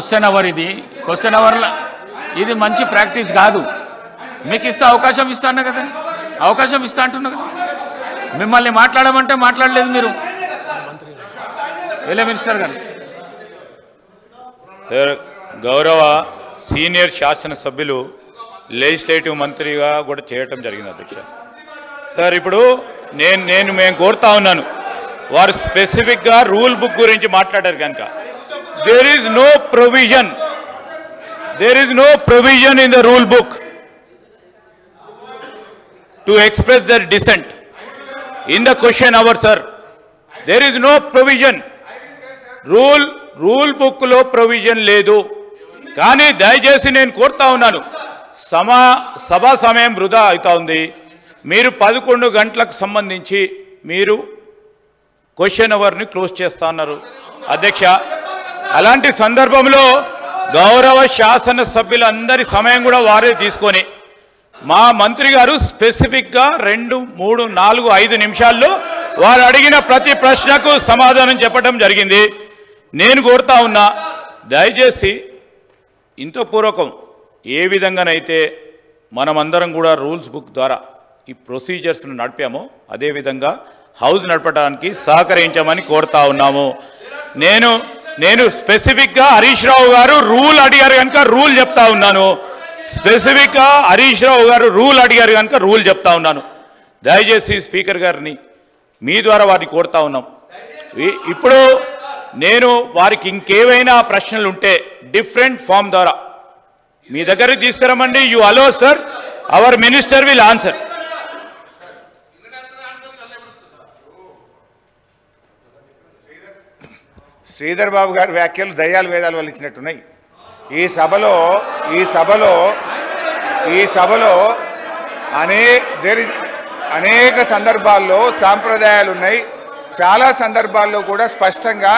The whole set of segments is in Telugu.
క్వశ్చన్ అవర్ క్వశ్చన్ అవర్లో ఇది మంచి ప్రాక్టీస్ కాదు. మీకు ఇస్తే అవకాశం ఇస్తాను కదా, అవకాశం ఇస్తా అంటున్నా కదా. మిమ్మల్ని మాట్లాడమంటే మాట్లాడలేదు మీరు. వెళ్ళే మినిస్టర్ గారు. గౌరవ సీనియర్ శాసనసభ్యులు లెజిస్లేటివ్ మంత్రిగా కూడా చేయటం జరిగింది అధ్యక్ష. సార్ ఇప్పుడు మేము కోరుతా ఉన్నాను, వారు స్పెసిఫిక్గా రూల్ బుక్ గురించి మాట్లాడారు కనుక there is no provision in the rule book to express their dissent in the question hour, sir. There is no provision. Rule book లో ప్రొవిజన్ లేదు. కానీ దయచేసి నేను కోరుతా ఉన్నాను, సభా సమయం వృధా అవుతా ఉంది. మీరు 11 గంటలకు సంబంధించి మీరు క్వశ్చన్ అవర్ని క్లోజ్ చేస్తా ఉన్నారు అధ్యక్ష. అలాంటి సందర్భంలో గౌరవ శాసనసభ్యులందరి సమయం కూడా వారే తీసుకొని మా మంత్రి గారు స్పెసిఫిక్గా 2, 3, 4, 5 నిమిషాల్లో వారు అడిగిన ప్రతి ప్రశ్నకు సమాధానం చెప్పడం జరిగింది. నేను కోరుతా ఉన్నా, దయచేసి ఇంతపూర్వకం ఏ విధంగానైతే మనమందరం కూడా రూల్స్ బుక్ ద్వారా ఈ ప్రొసీజర్స్ను నడిపామో అదేవిధంగా హౌస్ నడపడానికి సహకరించమని కోరుతా ఉన్నాము. నేను స్పెసిఫిక్గా హరీష్ రావు గారు రూల్ అడిగారు కనుక రూల్ చెప్తా ఉన్నాను. స్పెసిఫిక్గా హరీష్ రావు గారు రూల్ అడిగారు కనుక రూల్ చెప్తా ఉన్నాను. దయచేసి స్పీకర్ గారిని మీ ద్వారా వారిని కోరుతా ఉన్నాం. ఇప్పుడు నేను వారికి ఇంకేవైనా ప్రశ్నలు ఉంటే డిఫరెంట్ ఫామ్ ద్వారా మీ దగ్గరికి తీసుకురమ్మండి. You allow sir, our minister will answer. Sridhar Babu గారి వ్యాఖ్యలు దయ్యాలు వేదాలు వల్ల ఇచ్చినట్టున్నాయి. ఈ సభలో అనేక సందర్భాల్లో సాంప్రదాయాలు ఉన్నాయి. చాలా సందర్భాల్లో కూడా స్పష్టంగా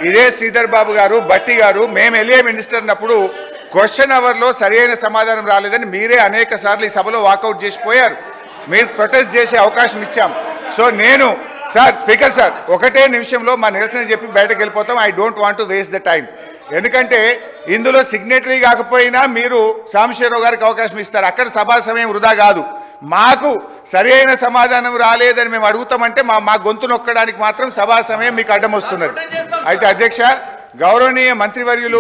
ఇదే శ్రీధర్ బాబు గారు, భట్టి గారు, మేము వెళ్ళే మినిస్టర్ అన్నప్పుడు క్వశ్చన్ అవర్లో సరైన సమాధానం రాలేదని మీరే అనేక సార్లు ఈ సభలో వాకౌట్ చేసిపోయారు. మీరు ప్రొటెస్ట్ చేసే అవకాశం ఇచ్చాం. సో నేను సార్, స్పీకర్ సార్, ఒకటే నిమిషంలో మా నిరసన చెప్పి బయటకు వెళ్ళిపోతాం. I don't want to waste the time. ఎందుకంటే ఇందులో సిగ్నేటరీ కాకపోయినా మీరు సాంబశివరావు గారికి అవకాశం ఇస్తారు. అక్కడ సభా సమయం వృధా కాదు. మాకు సరైన సమాధానం రాలేదని మేము అడుగుతామంటే మా గొంతు నొక్కడానికి మాత్రం సభా సమయం మీకు అడ్డం వస్తున్నది. అయితే అధ్యక్ష, గౌరవనీయ మంత్రివర్యులు